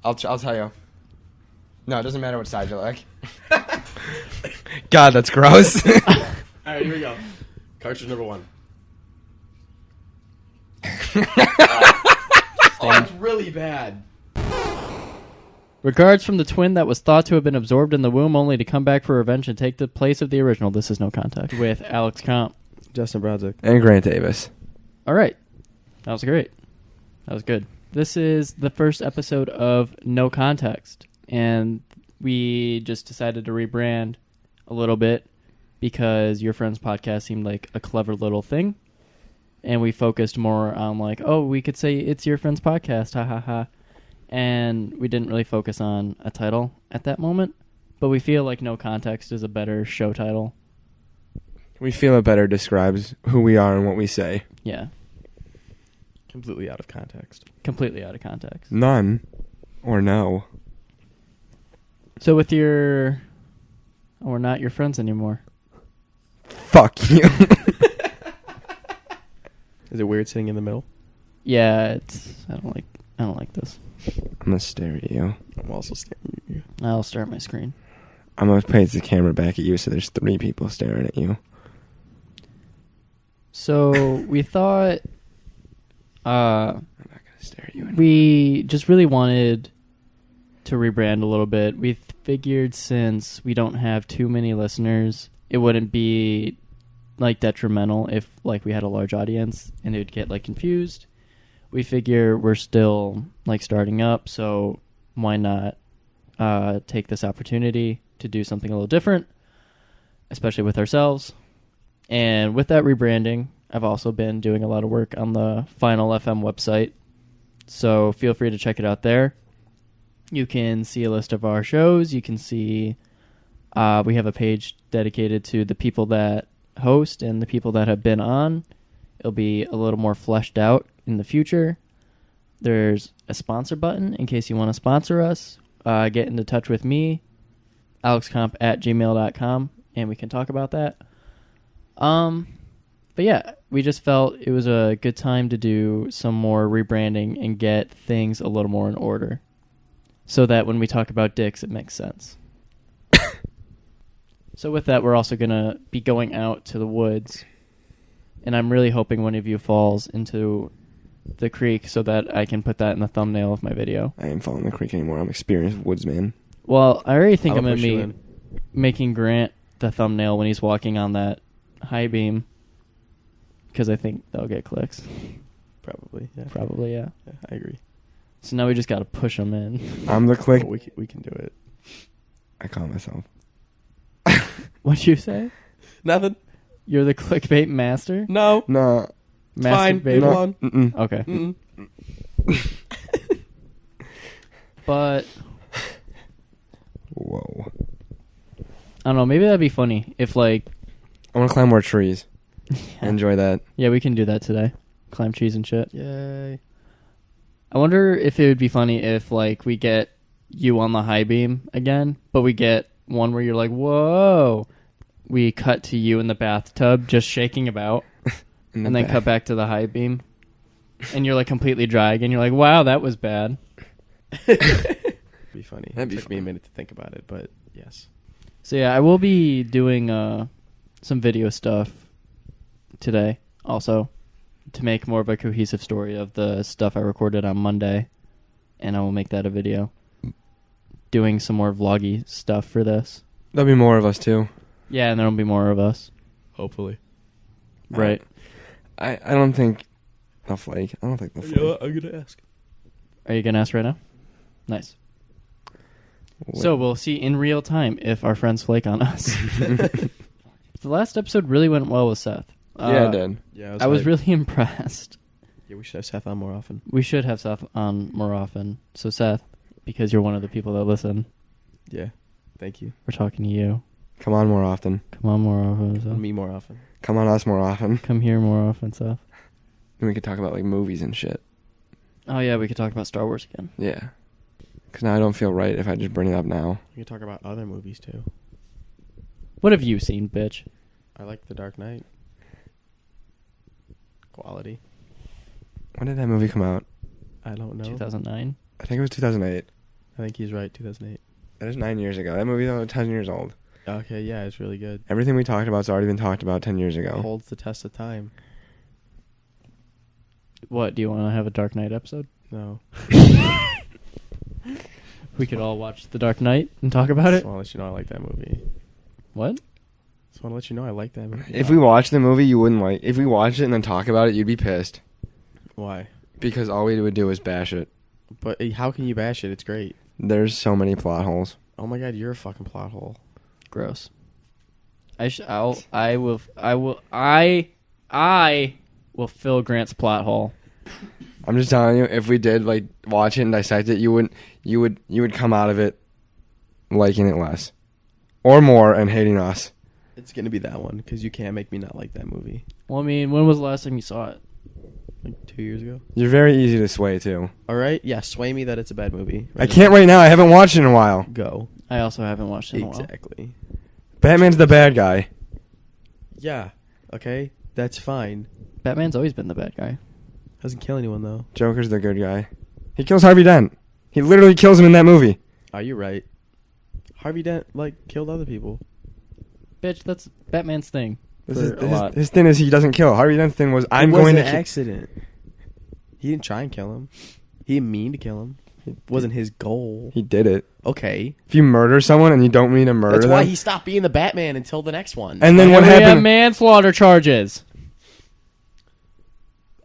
I'll tell you. No, it doesn't matter what side you like. God, that's gross. All right, here we go. Cartridge number 1. Oh, it's really bad. Regards from the twin that was thought to have been absorbed in the womb only to come back for revenge and take the place of the original. This is No Contact with Alex Kaump. Justin Brodzik. And Grant Davis. All right. That was great. That was good. This is the first episode of No Context, and we just decided to rebrand a little bit because Your Friend's Podcast seemed like a clever little thing, and we focused more on like, oh, we could say it's Your Friend's Podcast, ha ha ha, and we didn't really focus on a title at that moment, but we feel like No Context is a better show title. We feel it better describes who we are and what we say. Yeah. Completely out of context. Completely out of context. None. Or no. So with your... Oh, we're not your friends anymore. Fuck you. Is it weird sitting in the middle? Yeah, it's... I don't like this. I'm gonna stare at you. I'm also staring at you. I'll stare at my screen. I'm gonna place the camera back at you so there's 3 people staring at you. So we thought... I'm not gonna stare at you anymore. We just really wanted to rebrand a little bit. We figured since we don't have too many listeners, it wouldn't be like detrimental if like we had a large audience and it would get like confused. We figure we're still like starting up, so why not take this opportunity to do something a little different, especially with ourselves. And with that rebranding, I've also been doing a lot of work on the Final FM website, so feel free to check it out there. You can see a list of our shows. You can see we have a page dedicated to the people that host and the people that have been on. It'll be a little more fleshed out in the future. There's a sponsor button in case you want to sponsor us. Get into touch with me, alexcomp@gmail.com, and we can talk about that. But yeah, we just felt it was a good time to do some more rebranding and get things a little more in order so that when we talk about dicks, it makes sense. So with that, we're also going to be going out to the woods, and I'm really hoping one of you falls into the creek so that I can put that in the thumbnail of my video. I ain't falling in the creek anymore. I'm an experienced woodsman. Well, I already think I'm going push to you be in. making Grant the thumbnail when he's walking on that high beam. Because I think they'll get clicks. Probably, yeah. Probably, yeah. Yeah, I agree. So now we just got to push them in. I'm the click. Oh, we can do it. I call myself. What'd you say? Nothing. You're the clickbait master? No. No. Fine. Masturbator? Move on. Mm-mm. Okay. Mm-mm. But, Whoa. I don't know, maybe that'd be funny if, like... I want to climb more trees. Enjoy that. Yeah, we can do that today. Climb trees and shit. Yay. I wonder if it would be funny if, like, we get you on the high beam again, but we get one where you're like, whoa. We cut to you in the bathtub just shaking about, and then cut back to the high beam, and you're, like, completely dry again. You're like, wow, that was bad. Be funny. That'd be Took me funny. a minute to think about it, but yes. So, yeah, I will be doing some video stuff today also to make more of a cohesive story of the stuff I recorded on Monday, and I will make that a video. Doing some more vloggy stuff for this. There'll be more of us too. Yeah, and there'll be more of us. Hopefully. Right. I don't think they'll flake. I don't think they'll flake. I'm going to ask. Are you going to ask right now? Nice. So we'll see in real time if our friends flake on us. The last episode really went well with Seth. Yeah, it did. Yeah, I was really impressed. Yeah, we should have Seth on more often. We should have Seth on more often. So Seth, because you're one of the people that listen, Yeah. Thank you. we're talking to you. Come on more often. Come on more often, Seth. And me more often. Come on us more often. Come here more often, Seth. Then we could talk about like movies and shit. Oh yeah, we could talk about Star Wars again. Yeah. Because now I don't feel right if I just bring it up now. We can talk about other movies too. What have you seen, bitch? I like The Dark Knight. Quality. When did that movie come out? I don't know. 2009? I think it was 2008. I think he's right. 2008. That is 9 years ago. That movie's only 10 years old. Okay, yeah, it's really good. Everything we talked about's already been talked about 10 years ago. Holds the test of time. What, do you want to have a Dark Knight episode? No. We could all watch The Dark Knight and talk about Just it. want to let you know I like that movie. What? Just want to let you know I like that movie. If we watched the movie, you wouldn't like. If we watched it and then talk about it, you'd be pissed. Why? Because all we would do is bash it. But how can you bash it? It's great. There's so many plot holes. Oh my god, you're a fucking plot hole. Gross. I will fill Grant's plot hole. I'm just telling you, if we did like watch it and dissect it, you would come out of it liking it less, or more, and hating us. It's gonna be that one because you can't make me not like that movie. Well, I mean, when was the last time you saw it? Like 2 years ago. You're very easy to sway too. All right, yeah, sway me that it's a bad movie. I can't right now. I haven't watched it in a while. Go. I also haven't watched it in a while. Exactly. Batman's the bad guy. Yeah. Okay, that's fine. Batman's always been the bad guy. Doesn't kill anyone though. Joker's the good guy. He kills Harvey Dent. He literally kills him in that movie. Are you right? Harvey Dent killed other people. Bitch, that's Batman's thing. His thing is he doesn't kill. Harvey Dent's thing was I'm It was going to an kill. accident. He didn't try and kill him. He didn't mean to kill him. It wasn't his goal. He did it. Okay. If you murder someone and you don't mean to murder That's why them, he stopped being the Batman until the next one. and then what We have happened? manslaughter charges.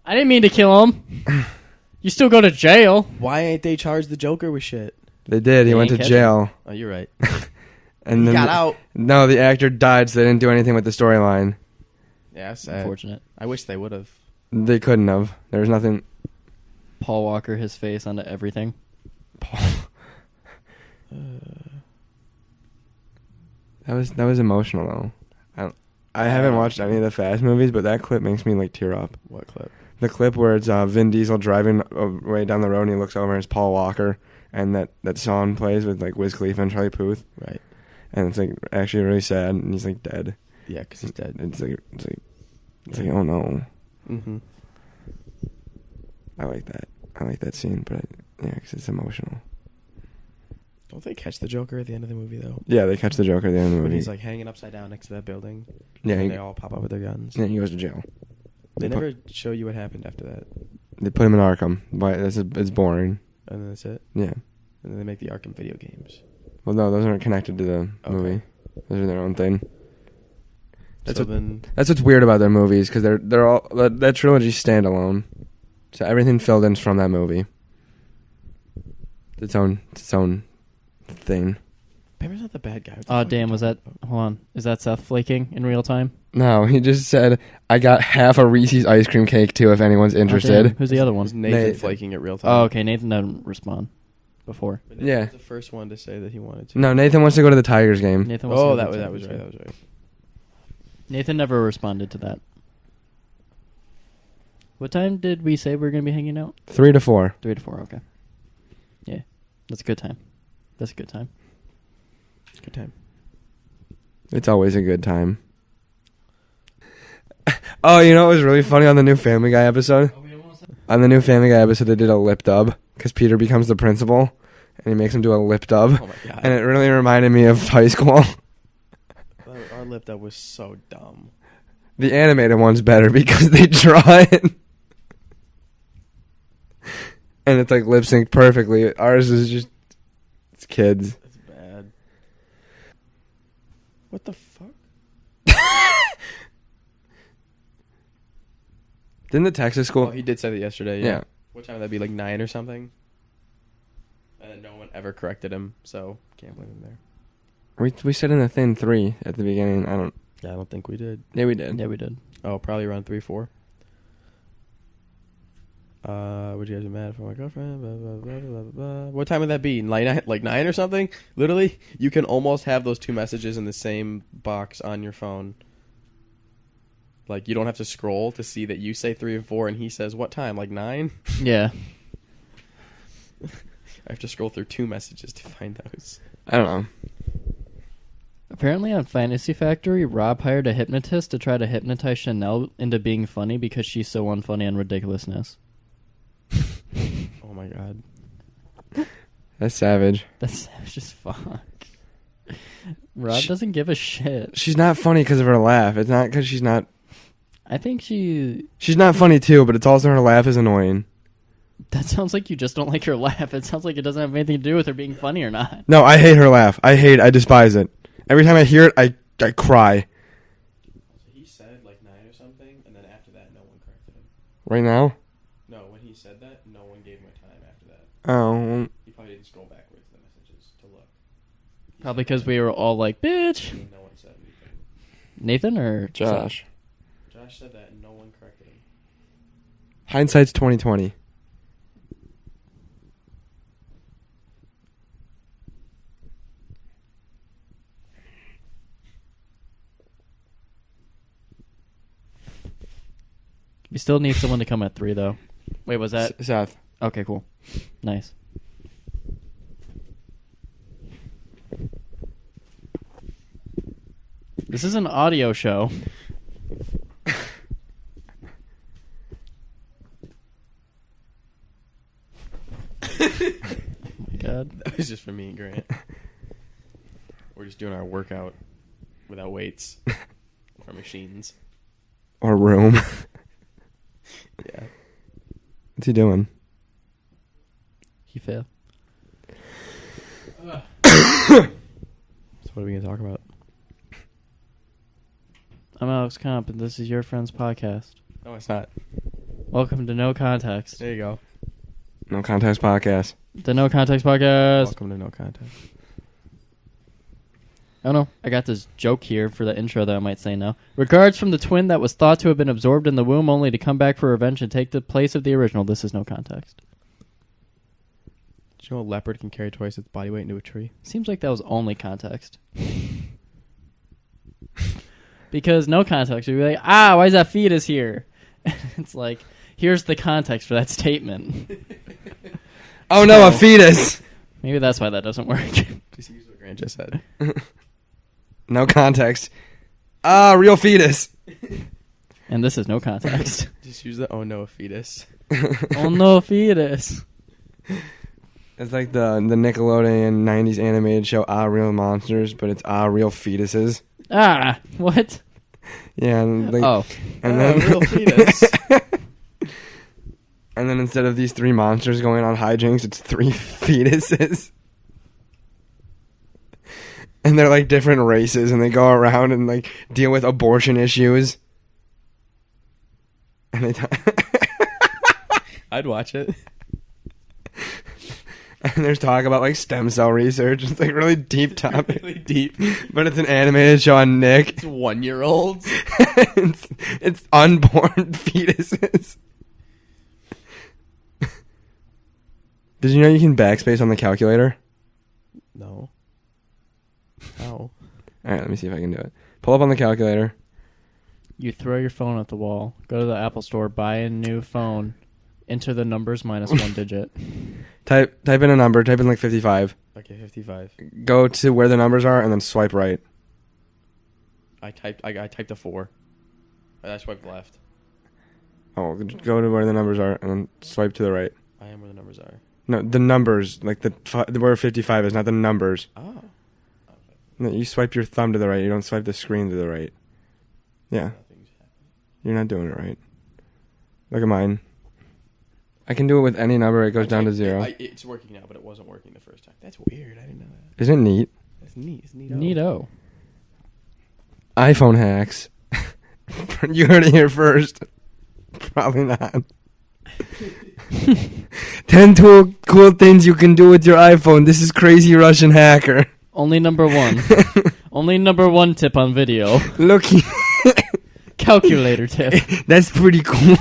I didn't mean to kill him. You still go to jail. Why ain't they charged the Joker with shit? They did. He They went to ain't catch jail. Oh, you're right. And He then got out. No, the actor died, so they didn't do anything with the storyline. Yeah, sad. Unfortunate. I wish they would have. They couldn't have. There was nothing. Paul Walker, his face onto everything. That was emotional though. I haven't watched any of the Fast movies, but that clip makes me like tear up. What clip? The clip where it's Vin Diesel driving way down the road and he looks over and it's Paul Walker and that song plays with like Wiz Khalifa and Charlie Puth. Right. And it's like actually really sad and he's like dead. Yeah, because he's dead. It's like oh no. Mm-hmm. I like that. I like that scene, but yeah, because it's emotional. Don't they catch the Joker at the end of the movie though? Yeah, they catch the Joker at the end of the When movie. he's like hanging upside down next to that building. Yeah, and he- they all pop up with their guns. Yeah, he goes to jail. They They never show you what happened after that. They put him in Arkham. But it's boring. And then that's it. Yeah. And then they make the Arkham video games. Well, no, those aren't connected to the Okay. movie. Those are their own thing. That's So what- then That's what's weird about their movies because they're all that trilogy's standalone. So everything filled in from that movie. It's its own thing. Batman's not the bad guy. What the Oh, fuck are damn, you was that... talking about? Hold on. Is that Seth flaking in real time? No, he just said I got half a Reese's ice cream cake too. If anyone's Oh, damn. interested. Who's the other It one? was Nathan Nathan. flaking at real time. Oh, okay. Nathan didn't respond before. But Nathan Yeah. was the first one to say that he wanted to. No, Nathan wants to go to the Tigers game. Nathan wants to Oh, go to that the was Tigers right. game. That was right. Nathan never responded to that. What time did we say we were going to be hanging out? 3 to 4. 3 to 4, okay. Yeah, that's a good time. That's a good time. Good time. It's always a good time. Oh, you know what was really funny on the new Family Guy episode? On the new Family Guy episode, they did a lip dub because Peter becomes the principal, and he makes him do a lip dub, Oh my god. and it really reminded me of high school. Our lip dub was so dumb. The animated one's better because they draw it, and it's like lip synced perfectly. Ours is just it's kids. That's bad. What the fuck? Didn't the Texas school? Oh, he did say that yesterday. Yeah. Yeah. What time would that be? Like 9 or something? And no one ever corrected him, so can't blame him there. We said in the thing 3 at the beginning. I don't think we did. Yeah, we did. Yeah, we did. Oh, probably around 3, 4. Would you guys be mad for my girlfriend? Blah, blah, blah, blah, blah, blah. What time would that be? Like 9 or something? Literally, you can almost have those two messages in the same box on your phone. Like, you don't have to scroll to see that you say 3 and 4, and he says, what time? Like 9? Yeah. I have to scroll through 2 messages to find those. I don't know. Apparently on Fantasy Factory, Rob hired a hypnotist to try to hypnotize Chanel into being funny because she's so unfunny on ridiculousness. Oh my god. That's savage. That's just fuck. Rob doesn't give a shit. She's not funny because of her laugh. It's not because she's not. I think She's not funny too, but it's also her laugh is annoying. That sounds like you just don't like her laugh. It sounds like it doesn't have anything to do with her being funny or not. No, I hate her laugh. I despise it. Every time I hear it, I cry. He said like 9 or something, and then after that, no one corrected him. Right now? No, when he said that, no one gave him a time after that. Oh. He probably didn't scroll backwards to the messages to look. Probably because we were all like, bitch. No one said anything. Nathan or Josh. Josh said that, and no one corrected him. Hindsight's 2020. We still need someone to come at 3 though. Wait, was that? Seth. Okay, cool. Nice. This is an audio show. Oh my god. That was just for me and Grant. We're just doing our workout without weights or machines. Or room. Yeah. What's he doing? He failed. So what are we gonna talk about? I'm Alex Kaump, and this is your friend's podcast. No, it's not. Welcome to No Context. There you go. No Context Podcast. The No Context Podcast. Welcome to No Context. Oh no, I got this joke here for the intro that I might say now. Regards from the twin that was thought to have been absorbed in the womb only to come back for revenge and take the place of the original. This is No Context. Did you know a leopard can carry twice its body weight into a tree? Seems like that was only context. Because no context, you'd be like, why is that fetus here? It's like, here's the context for that statement. Oh no, a fetus! Maybe that's why that doesn't work. Just use what Grant just said. No context. Real fetus. And this is no context. Just use the oh no fetus. Oh no, fetus. It's like the Nickelodeon 90s animated show Real Monsters, but it's Real Fetuses. What? Yeah, and like, and then real fetus. And then instead of these 3 monsters going on hijinks, it's 3 fetuses. And they're like different races, and they go around and like deal with abortion issues. And they I'd watch it. And there's talk about like stem cell research. It's like really deep topic. Really deep. But it's an animated show on Nick. It's 1-year-olds. it's unborn fetuses. Did you know you can backspace on the calculator? No. How? Alright, let me see if I can do it. Pull up on the calculator. You throw your phone at the wall, go to the Apple store, buy a new phone, enter the numbers minus 1 digit. Type in a number, type in like 55. Okay, 55. Go to where the numbers are and then swipe right. I typed a 4. I swiped left. Oh, go to where the numbers are and then swipe to the right. I am where the numbers are. No, the numbers, like where 55 is, not the numbers. Oh. Okay. No, you swipe your thumb to the right. You don't swipe the screen to the right. Yeah. Nothing's happening. You're not doing it right. Look at mine. I can do it with any number. It goes down to 0. It's working now, but it wasn't working the first time. That's weird. I didn't know that. Isn't it neat? That's neat. It's neat. Neato. iPhone hacks. You heard it here first. Probably not. 10 cool things you can do with your iPhone. This is crazy Russian hacker. Only number 1. Only number 1 tip on video. Look, Calculator tip. That's pretty cool.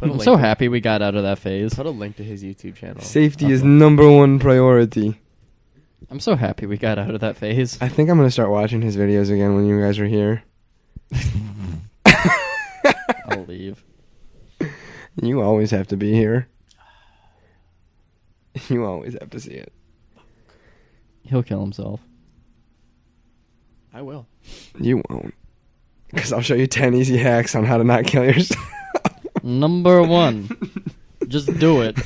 I'm so happy we got out of that phase. Put a link to his YouTube channel. Safety is number 1 priority. I'm so happy we got out of that phase. I think I'm going to start watching his videos again when you guys are here. I'll leave. You always have to be here. You always have to see it. He'll kill himself. I will. You won't. Because I'll show you 10 easy hacks on how to not kill yourself. Number 1. Just do it.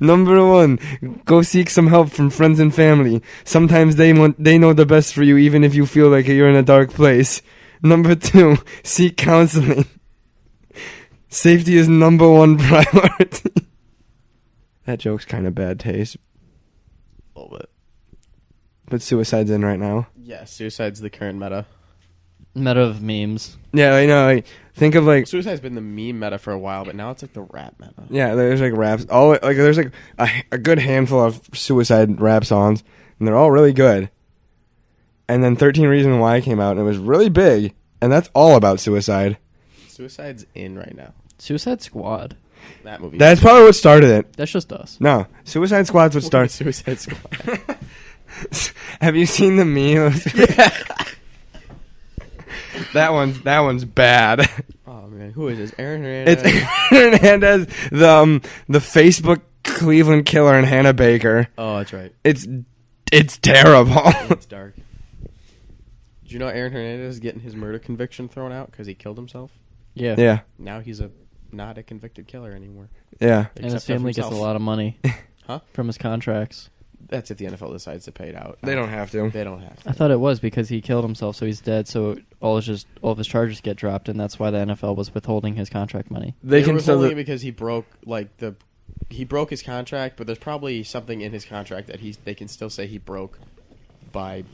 Number 1, go seek some help from friends and family. Sometimes they know the best for you, even if you feel like you're in a dark place. Number 2, seek counseling. Safety is number 1 priority. That joke's kind of bad taste, A little bit. but suicide's in right now. Yeah, suicide's the current meta. Meta of memes. Yeah, I know. Like, think of like, Suicide's been the meme meta for a while, but now it's like the rap meta. yeah, there's like raps. All like there's like a good handful of suicide rap songs, and they're all really good. And then 13 Reasons Why came out, and it was really big, and that's all about suicide. Suicide's in right now. Suicide Squad. That movie. That's probably what started it. That's just us. No, Suicide Squad's what started. Suicide Squad. Have you seen the memes? Yeah. That one's bad. Oh man, who is this? Aaron Hernandez. It's Aaron Hernandez, the Facebook Cleveland killer, and Hannah Baker. Oh, that's right. It's terrible. It's dark. Did you know Aaron Hernandez is getting his murder conviction thrown out because he killed himself? Yeah. Yeah, Now he's not a convicted killer anymore. yeah. And his Except for family gets a himself. lot of money. Huh? From his contracts. That's if the NFL decides to pay it out. They don't have to. They don't have to. I thought it was because he killed himself, so he's dead. So all of his charges get dropped, and that's why the NFL was withholding his contract money. They can were still. withholding it because he broke his contract, but there's probably something in his contract that they can still say he broke by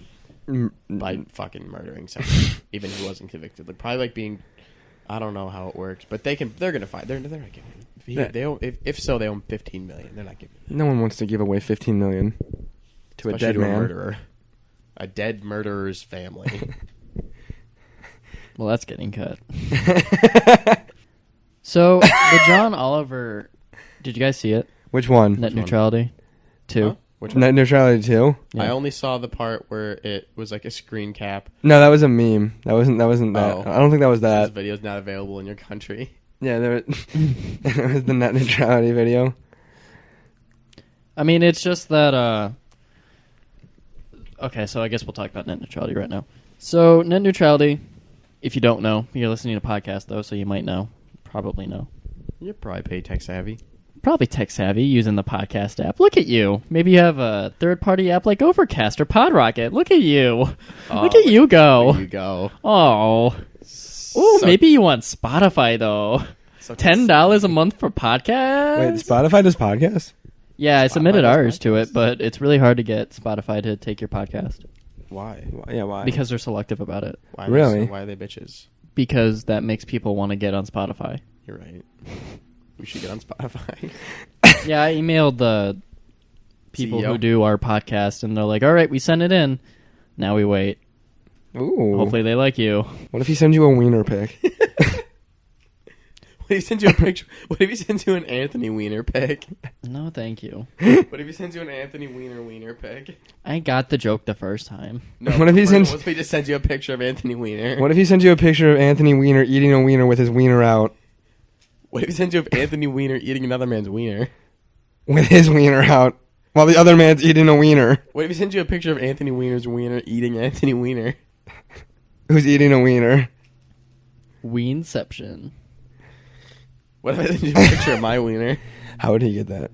fucking murdering someone, even if he wasn't convicted. Like probably like being, I don't know how it works, but they're gonna fight. They're not giving him. If so, they own $15 million. They're not giving him. No one wants to give away $15 million to Especially a dead to man. a murderer, a dead murderer's family. Well, that's getting cut. So the John Oliver, did you guys see it? Which one? Net Which one? neutrality, 2. Huh? Which one? Net neutrality 2? Yeah. I only saw the part where it was like a screen cap. No, that was a meme. That wasn't that. Oh. I don't think that was This that. video's not available in your country. Yeah, there. It was the net neutrality video. I mean, it's just that. Okay, so I guess we'll talk about net neutrality right now. So net neutrality, if you don't know, you're listening to a podcast though, so you might know, probably know. You're probably pay tech savvy. Probably tech savvy using the podcast app. Look at you. Maybe you have a third-party app like Overcast or PodRocket. Look at you. Look at you go. There you go. Oh. Ooh, So- maybe you want Spotify though. So $10 a month for podcast? Wait, Spotify does podcasts? Yeah, I submitted does ours to podcasts? it, but it's really hard to get Spotify to take your podcast Why? Yeah, why? because they're selective about it. Why? Really? Why are they bitches? Because that makes people want to get on Spotify. You're right. We should get on Spotify. Yeah, I emailed the people CEO? who do our podcast, and they're like, all right, we sent it in. Now we wait. Ooh. Hopefully they like you. What if he sends you a wiener pic? What if he sends you a picture? What if he sends you an Anthony Weiner pic? No, thank you. What if he sends you an Anthony Weiner pic? I got the joke the first time. No. What if he sends- What if he just sends you a picture of Anthony Weiner? What if he sends you a picture of Anthony Weiner eating a wiener with his wiener out? What if he sends you of Anthony Weiner eating another man's wiener? With his wiener out, while the other man's eating a wiener. What if he sends you a picture of Anthony Weiner's wiener eating Anthony Weiner? Who's eating a wiener? Weenception. What if I send you a picture of my wiener? How would he get that?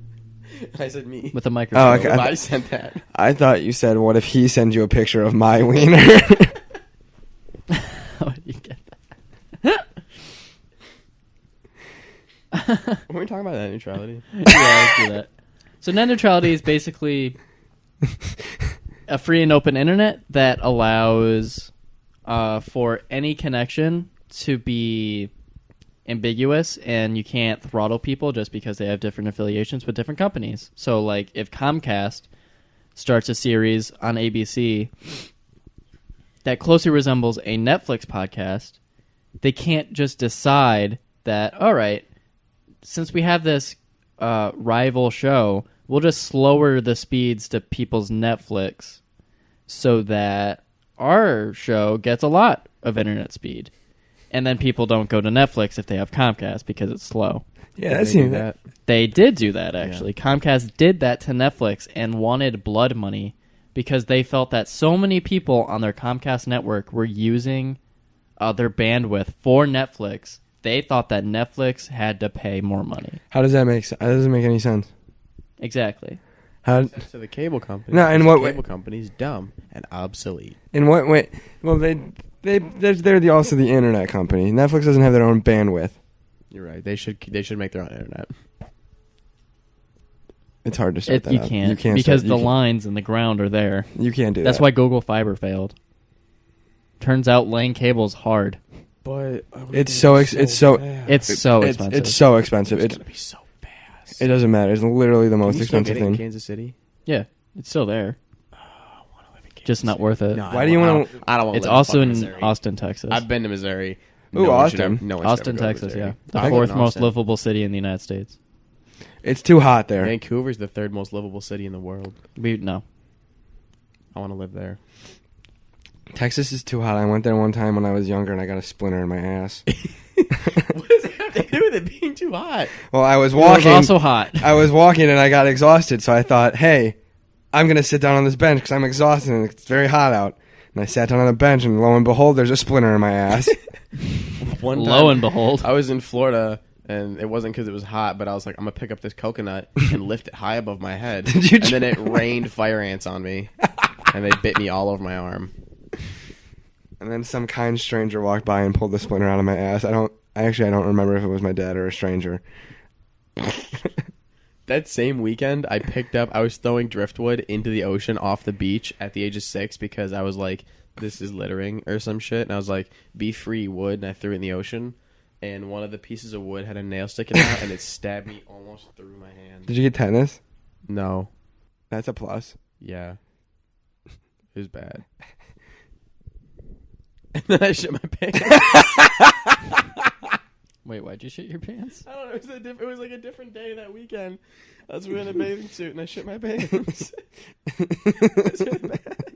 I said me. With a microphone. Oh, okay. What if I sent that. I thought you said, what if he sends you a picture of my wiener? How would you get that? When we talking about that neutrality? Yeah, let's do that. So net neutrality is basically a free and open internet that allows for any connection to be ambiguous, and you can't throttle people just because they have different affiliations with different companies. So like if Comcast starts a series on ABC that closely resembles a Netflix podcast, they can't just decide that, all right, since we have this rival show, we'll just lower the speeds to people's Netflix so that our show gets a lot of internet speed. And then people don't go to Netflix if they have Comcast because it's slow. Yeah, They that do seems that. They did do that, actually. Comcast did that to Netflix and wanted blood money because they felt that so many people on their Comcast network were using their bandwidth for Netflix they thought that Netflix had to pay more money. How does that make sense? That doesn't make any sense. Exactly. How? To the cable company. No, in because what the way? cable company's dumb and obsolete. In what way? Well, they're also the internet company. Netflix doesn't have their own bandwidth. You're right. They should make their own internet. It's hard to start that You up. can't, You can't because start- the you can't- lines in the ground are there. You can't do That's that. why Google Fiber failed. Turns out laying cable's hard. But It's so fast. It's so It's expensive. so expensive. It's gonna be so fast. It doesn't matter. It's literally the most Can you still expensive get it in thing. Kansas City? Yeah, it's still there. I want to live in Kansas Just not City. worth it. No, Why do you want to? I don't want. It's also in Austin, Texas. I've been to Missouri. Ooh, one should Austin. ever- no one should Austin, ever go to Texas, Missouri. yeah. The I fourth live in most Austin. livable city in the United States. It's too hot there. Vancouver's the third most livable city in the world. No. I want to live there. Texas is too hot. I went there one time when I was younger and I got a splinter in my ass. What does it have to do with it being too hot? Well, I was It was walking. also hot. I was walking and I got exhausted, so I thought, hey, I'm going to sit down on this bench because I'm exhausted and it's very hot out. And I sat down on the bench and lo and behold, there's a splinter in my ass. One time, Lo and behold. I was in Florida, and it wasn't because it was hot, but I was like, I'm going to pick up this coconut and lift it high above my head. Did you And then it rained fire ants on me, and they bit me all over my arm. And then some kind stranger walked by and pulled the splinter out of my ass. I don't remember if it was my dad or a stranger. That same weekend, I was throwing driftwood into the ocean off the beach at the age of 6 because I was like, this is littering or some shit. And I was like, be free, wood. And I threw it in the ocean. And one of the pieces of wood had a nail sticking out, and it stabbed me almost through my hand. Did you get tetanus? No. That's a plus. Yeah. It was bad. And then I shit my pants. Wait, why'd you shit your pants? I don't know. It was like a different day that weekend. I was wearing a bathing suit and I shit my pants. It was really bad.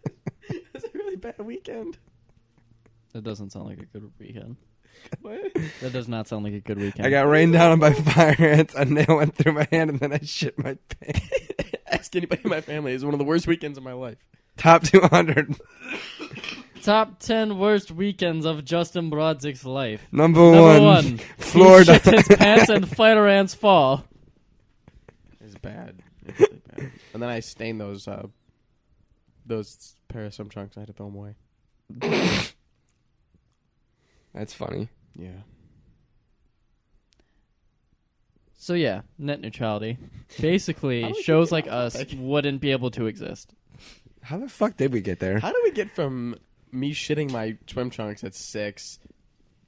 It was a really bad weekend. That doesn't sound like a good weekend. What? That does not sound like a good weekend. I got rained down on by fire ants. A nail went through my hand and then I shit my pants. Ask anybody in my family. It's one of the worst weekends of my life. Top 200. Top 10 worst weekends of Justin Brodzik's life. Number Number one, one. Florida. He shit his pants and fire ants fall. It's bad. It's really bad. And then I stained those pair of swim trunks. I had to throw them away. That's funny. Yeah. So yeah, net neutrality. How Basically, did we shows get like off us topic? wouldn't be able to exist. How the fuck did we get there? How do we get from me shitting my swim trunks at 6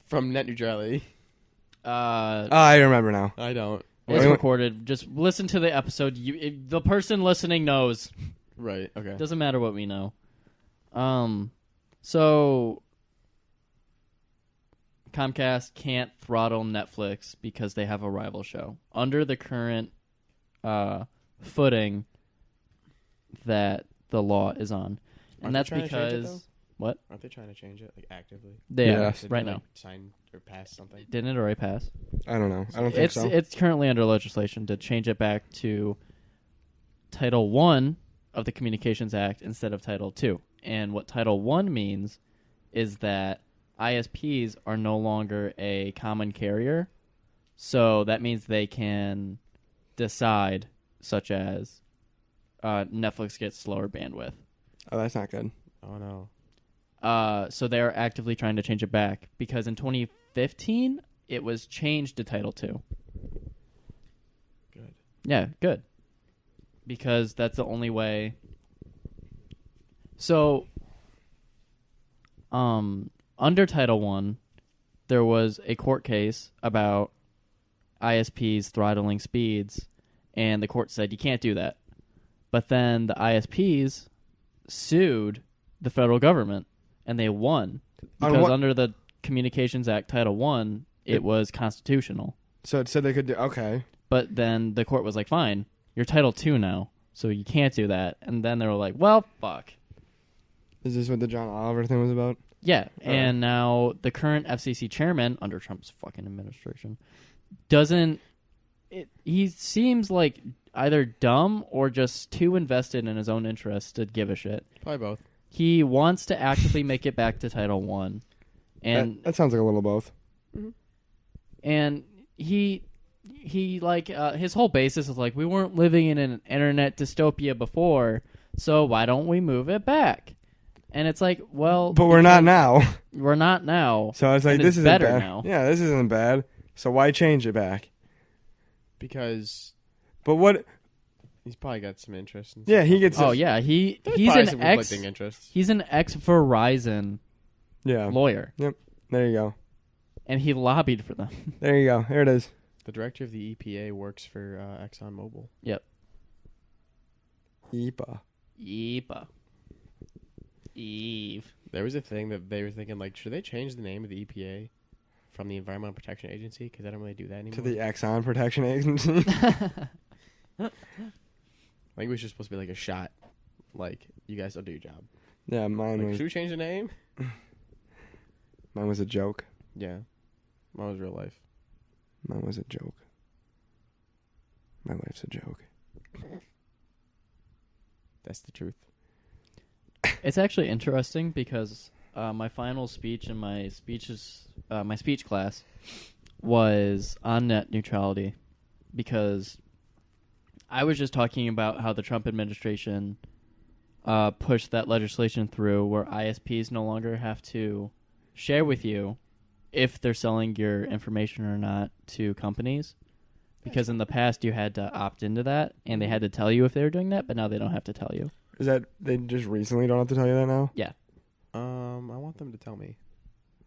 from net neutrality? I remember now. I don't. It's Wait. recorded. Just listen to the episode. The person listening knows. Right. Okay. Doesn't matter what we know. So Comcast can't throttle Netflix because they have a rival show under the current footing that the law is on, and Aren't they that's trying to change it, because though? what Aren't they trying to change it like actively? they Yeah. are Did right they, now. like, sign or pass something? Didn't it already pass? I don't know. I don't think so. It's currently under legislation to change it back to Title I of the Communications Act instead of Title II. And what Title I means is that ISPs are no longer a common carrier. So that means they can decide, such as Netflix gets slower bandwidth. Oh, that's not good. Oh no. So they're actively trying to change it back because in 2015 it was changed to Title II. Good. Yeah, good. Because that's the only way. So, under Title I, there was a court case about ISPs throttling speeds, and the court said you can't do that. But then the ISPs sued the federal government, and they won. Because under the Communications Act Title I, it was constitutional. So it said they could do. Okay. But then the court was like, fine, you're Title II now, so you can't do that. And then they were like, well, fuck. Is this what the John Oliver thing was about? Yeah, and now the current FCC chairman, under Trump's fucking administration, he seems like either dumb or just too invested in his own interests to give a shit. Probably both. He wants to actively make it back to Title I. And that sounds like a little both. Mm-hmm. and he like his whole basis is like, we weren't living in an internet dystopia before, so why don't we move it back? And it's like, well, But we're not now. We're not now. So it's like, And this it's isn't better bad. now. Yeah, this isn't bad. So why change it back? Because But what? he's probably got some interest. In Yeah, he gets. Oh yeah, There's he's probably an some ex conflicting interests. he's an ex Verizon Yeah. lawyer, There you go. and he lobbied for them. There you go. There it is. The director of the EPA works for ExxonMobil. Yep. Yeepa. Yeepa. Eve. There was a thing that they were thinking, like, should they change the name of the EPA from the Environmental Protection Agency? Because they don't really do that anymore. To the Exxon Protection Agency. I think it was just supposed to be like a shot. Like, you guys don't do your job. Yeah, Like, should we change the name? mine was a joke. Yeah. Mine was real life. Mine was a joke. My life's a joke. That's the truth. It's actually interesting because my final speech in my speech class was on net neutrality, because I was just talking about how the Trump administration pushed that legislation through where ISPs no longer have to share with you if they're selling your information or not to companies. Because in the past you had to opt into that, and they had to tell you if they were doing that, but now they don't have to tell you. Is that they just recently don't have to tell you that now? Yeah. I want them to tell me.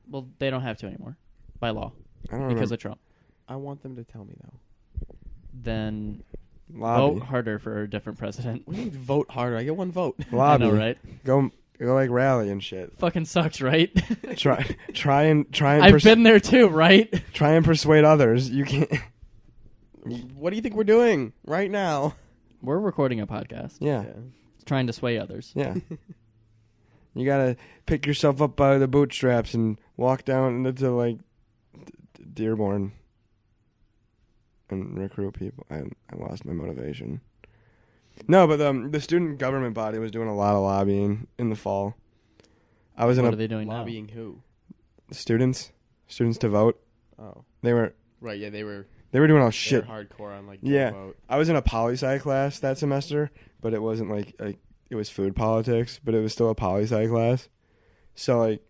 Well, they don't have to anymore by law I don't because remember. of Trump. I want them to tell me, though. Then Lobby. vote harder for a different president. We need to vote harder. I get one vote. Lobby. I know, right? Go like rally and shit. Fucking sucks, right? Try and I've been there too, right? try and persuade others. You can't. What do you think we're doing right now? We're recording a podcast. Yeah. Trying to sway others. Yeah. You gotta pick yourself up by the bootstraps and walk down into like Dearborn and recruit people. I lost my motivation. No, but the student government body was doing a lot of lobbying in the fall. I was What in are they doing Lobbying who? students to vote. Oh. They were Right, yeah, they were doing all they shit. were hardcore on, like, Yeah. vote. I was in a poli-sci class that semester, but it wasn't like it was food politics, but it was still a poli-sci class. So like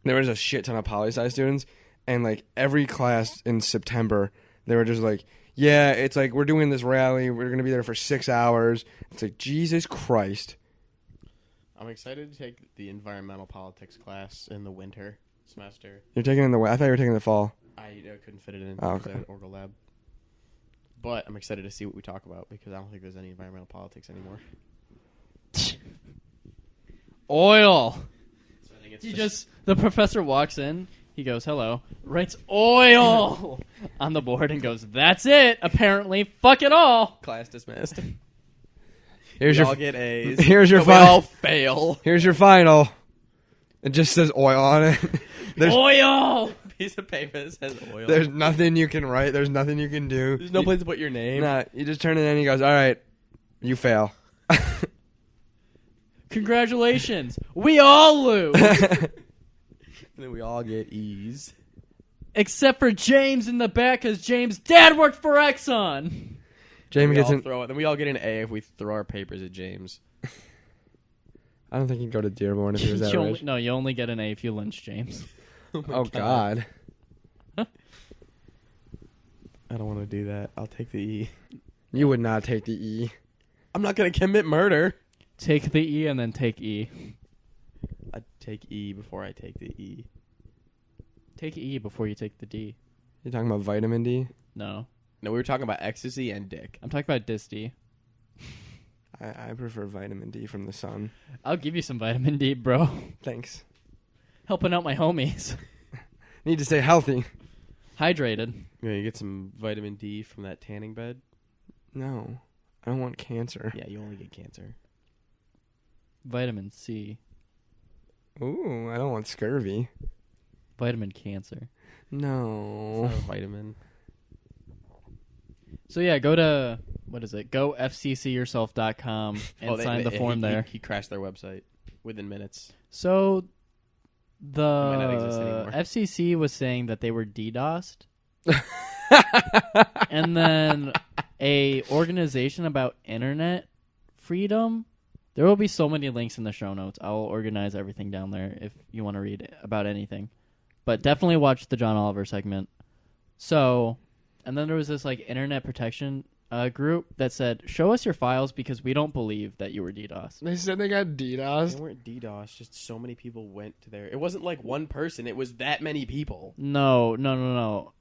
there was a shit ton of poli-sci students, and like every class in September they were just like, yeah, it's like we're doing this rally, we're gonna be there for 6 hours. It's like, Jesus Christ. I'm excited to take the environmental politics class in the winter semester. You're taking it in the I thought you were taking it in the fall. I couldn't fit it in Oh, because I okay. had an Orgo lab. But I'm excited to see what we talk about because I don't think there's any environmental politics anymore. Oil. So I think it's He just the professor walks in. He goes, "Hello." Writes oil on the board and goes, "That's it. Apparently, fuck it all." class dismissed. Here's We your all get A's. here's your but we final. all fail. Here's your final. It just says oil on it. There's Oil. Piece of paper that says oil. there's nothing you can write. There's nothing you can do. There's no place to put your name. Nah, you just turn it in. He goes, all right, you fail. Congratulations. We all lose. And then we all get E's. Except for James in the back, because James' dad worked for Exxon. Jamie We gets all in. throw it. Then we all get an A if we throw our papers at James. I don't think he'd go to Dearborn if he was that You only- rich. no, you only get an A if you lynch James. Oh God. I don't want to do that. I'll take the E. You would not take the E. I'm not going to commit murder. Take the E and then take E. I'd take E before I take the E. Take E before you take the D. You talking about vitamin D? No. No, we were talking about ecstasy and dick. I'm talking about Disty. I prefer vitamin D from the sun. I'll give you some vitamin D, bro. Thanks. Helping out my homies. Need to stay healthy. Hydrated. Yeah, you get some vitamin D from that tanning bed. No, I don't want cancer. Yeah, you only get cancer. Vitamin C. Ooh, I don't want scurvy. Vitamin cancer. No. It's not a vitamin. So yeah, go to, what is it? Go fccyourself.com and sign the form there. He crashed their website within minutes. So might not exist the anymore. FCC was saying that they were DDoSed And then a organization about internet freedom. There will be so many links in the show notes. I will organize everything down there if you want to read about anything. But definitely watch the John Oliver segment. So, and then there was this like internet protection group that said, show us your files because we don't believe that you were DDoS. They said they got They DDoS. weren't DDoS, just so many people went to there. It wasn't like one person, it was that many people. No.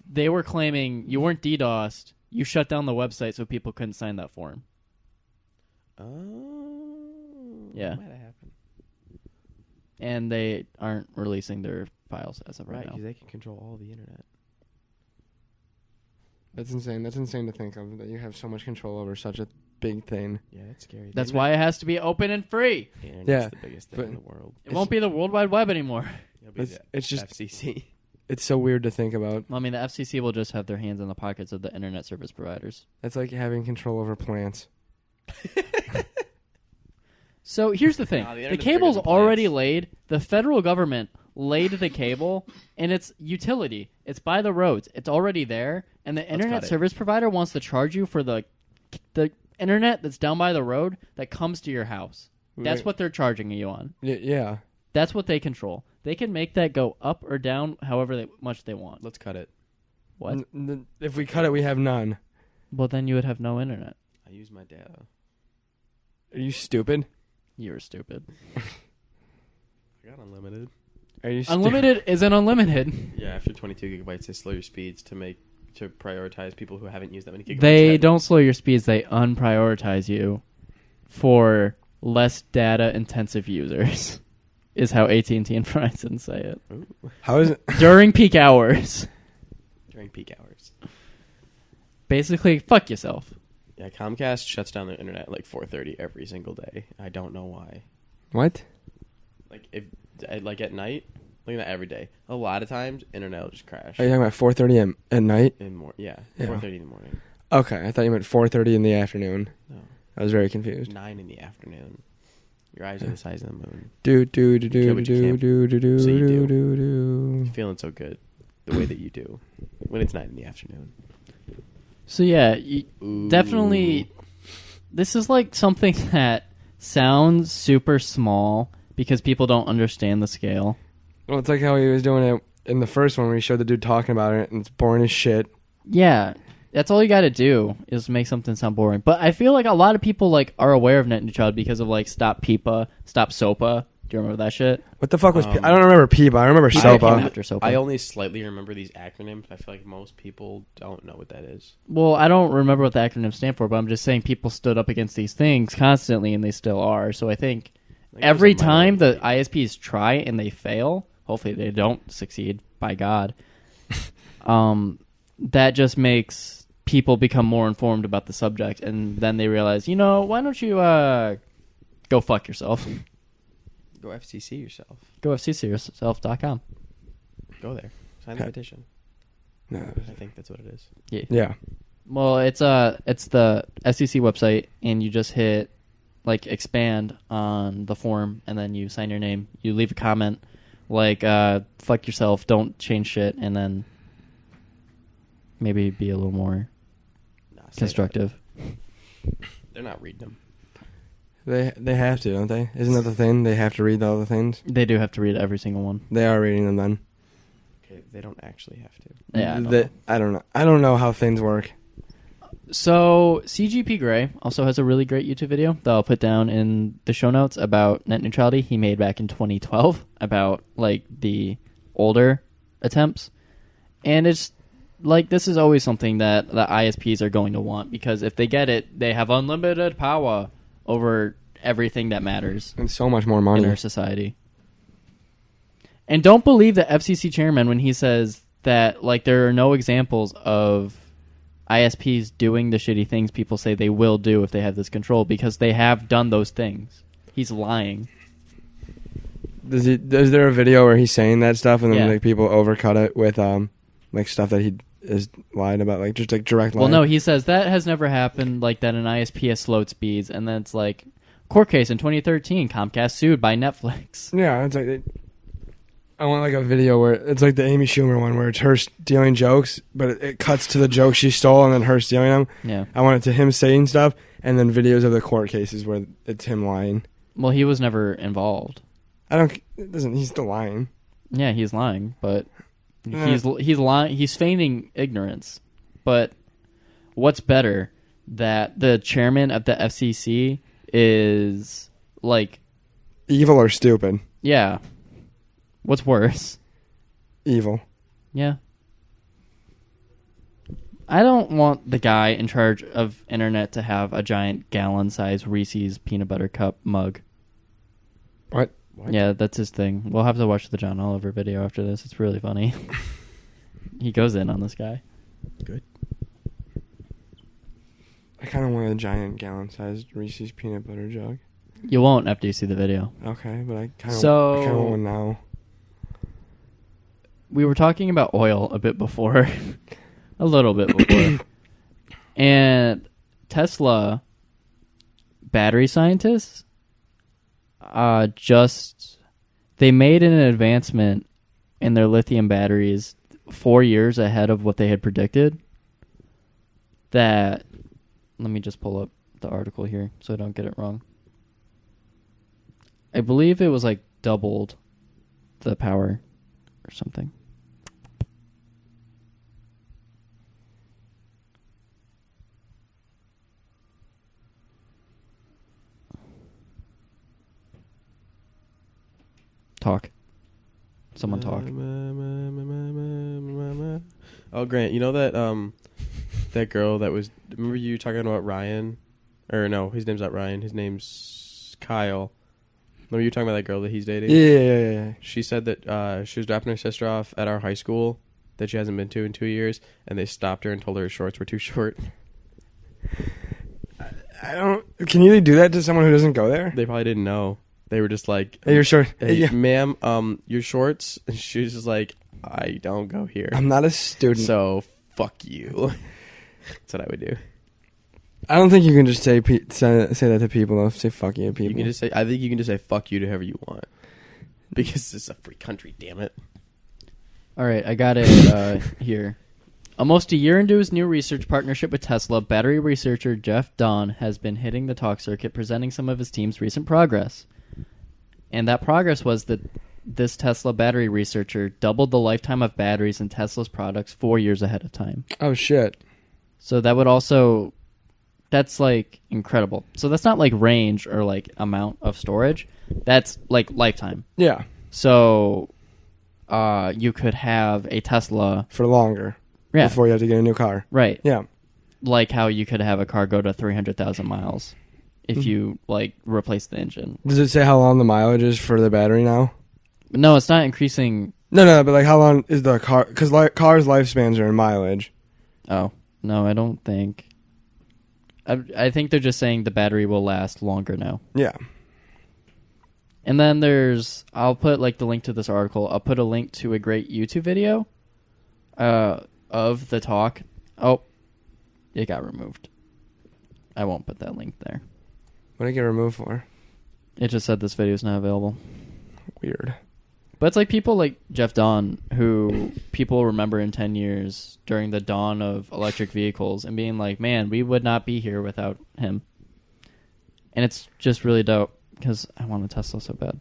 They were claiming you weren't DDoSed. You shut down the website so people couldn't sign that form. Oh. Yeah. That might have happened. And they aren't releasing their files as of right Right, now. because they can control all the internet. That's insane. That's insane to think of, that you have so much control over such a big thing. Yeah, it's scary. That's why it has to be open and free. The internet's Yeah, the biggest thing but in the world. It won't be the World Wide Web anymore. It'll be the It's just, FCC. it's so weird to think about. I mean, the FCC will just have their hands in the pockets of the internet service providers. That's like having control over plants. So here's the thing. Nah, the the internet's cable's bigger than already plants. laid. The federal government laid the cable, and it's utility. It's by the roads. It's already there, and the internet cut it. service provider wants to charge you for the internet that's down by the road that comes to your house. That's Wait. what they're charging you on. Yeah. That's what they control. They can make that go up or down however much they want. Let's cut it. What? If we cut it, we have none. Well, then you would have no internet. I use my data. Are you stupid? You're stupid. I got unlimited. Are you Unlimited isn't unlimited. Yeah, after 22 gigabytes, they slow your speeds to prioritize people who haven't used that many gigabytes. They yet. don't slow your speeds. They unprioritize you for less data-intensive users, is how AT&T and Verizon say it. Ooh, How is it? During peak hours. during peak hours. Basically, fuck yourself. Yeah, Comcast shuts down their internet at like 4:30 every single day. I don't know why. What? Like at night, like not every day. A lot of times, internet will just crash. Are you talking about 4:30 at night? Yeah, Yeah. 4:30 in the morning. Okay, I thought you meant 4:30 in the afternoon. No, I was very confused. 9 in the afternoon. Your eyes are the size of the moon. Do do do You kill do what you do can't, do do do so you do do. do. You're feeling so good, the way that you do when it's 9 in the afternoon. So yeah, Ooh. definitely, this is like something that sounds super small because people don't understand the scale. Well, it's like how he was doing it in the first one where he showed the dude talking about it, and it's boring as shit. Yeah, that's all you got to do is make something sound boring. But I feel like a lot of people like are aware of net neutrality because of like Stop PIPA, Stop SOPA. Do you remember that shit? What the fuck was? Um, I don't remember PIPA. I remember PIPA came SOPA. after SOPA. I only slightly remember these acronyms. I feel like most people don't know what that is. Well, I don't remember what the acronyms stand for, but I'm just saying people stood up against these things constantly, and they still are. So I think Like, every there's a time the minority. ISPs try and they fail, hopefully they don't succeed, by God, that just makes people become more informed about the subject, and then they realize, why don't you go fuck yourself? Go FCC yourself. Go FCCyourself.com. Go there. Sign the petition. No. I think that's what it is. Yeah. Well, it's the FCC website, and you just hit like expand on the form, and then you sign your name. You leave a comment like fuck yourself, don't change shit, and then maybe be a little more Nah, say constructive. that. They're not reading them. They have to, don't they? Isn't that the thing? They have to read all the things. They do have to read every single one. They are reading them then. Okay, they don't actually have to. Yeah. I don't know. I don't know how things work. So CGP Grey also has a really great YouTube video that I'll put down in the show notes about net neutrality he made back in 2012 about like the older attempts. And it's like this is always something that the ISPs are going to want because if they get it, they have unlimited power over everything that matters And so much more in money. our society. And don't believe the FCC chairman when he says that like there are no examples of ISPs doing the shitty things people say they will do if they have this control because they have done those things. He's lying. Is there a video where he's saying that stuff and then Yeah. like people overcut it with like stuff that he is lying about, like just like direct lying? Well, no, he says that has never happened, like that an ISP has slowed speeds, and then it's like, court case in 2013, Comcast sued by Netflix. Yeah, it's like I want like a video where it's like the Amy Schumer one where it's her stealing jokes, but it cuts to the jokes she stole and then her stealing them. Yeah. I want it to him saying stuff and then videos of the court cases where it's him lying. Well, he was never involved. He's still lying. Yeah, he's lying, but he's lying. He's feigning ignorance. But what's better, that the chairman of the FCC is like Evil or stupid? Yeah. What's worse? Evil. Yeah. I don't want the guy in charge of internet to have a giant gallon-sized Reese's peanut butter cup mug. What? Yeah, that's his thing. We'll have to watch the John Oliver video after this. It's really funny. He goes in on this guy. Good. I kind of want a giant gallon-sized Reese's peanut butter jug. You won't after you see the video. Okay, but I kind of want one now. We were talking about oil a bit before. A little bit before. And Tesla battery scientists they made an advancement in their lithium batteries 4 years ahead of what they had predicted. Let me just pull up the article here so I don't get it wrong. I believe it was like doubled the power or something. Talk. Someone talk. Oh, Grant, you know that girl that was... Remember you talking about Ryan? Or no, his name's not Ryan. His name's Kyle. Remember you talking about that girl that he's dating? Yeah. She said that she was dropping her sister off at our high school that she hasn't been to in 2 years, and they stopped her and told her her shorts were too short. Can you do that to someone who doesn't go there? They probably didn't know. They were just like, hey, you're short. Hey, yeah. ma'am, your shorts. And she was just like, I don't go here. I'm not a student. So, fuck you. That's what I would do. I don't think you can just say that to people. Though. Say fuck you to people. You can just say, I think you can just say fuck you to whoever you want. Because this is a free country, damn it. All right, I got it here. Almost a year into his new research partnership with Tesla, battery researcher Jeff Dawn has been hitting the talk circuit, presenting some of his team's recent progress. And that progress was that this Tesla battery researcher doubled the lifetime of batteries in Tesla's products 4 years ahead of time. Oh, shit. So that would also... That's, like, incredible. So that's not, like, range or, like, amount of storage. That's, like, lifetime. Yeah. So you could have a Tesla... For longer. Yeah. Before you have to get a new car. Right. Yeah. Like how you could have a car go to 300,000 miles if you, like, replace the engine. Does it say how long the mileage is for the battery now? No, it's not increasing. No, but, like, how long is the car... Because cars' lifespans are in mileage. Oh. No, I don't think... I think they're just saying the battery will last longer now. Yeah. And then I'll put, like, the link to this article. I'll put a link to a great YouTube video of the talk. Oh, it got removed. I won't put that link there. What did it get removed for? It just said this video is not available. Weird. But it's like people like Jeff Dawn, who people remember in 10 years during the dawn of electric vehicles and being like, man, we would not be here without him. And it's just really dope because I want a Tesla so bad.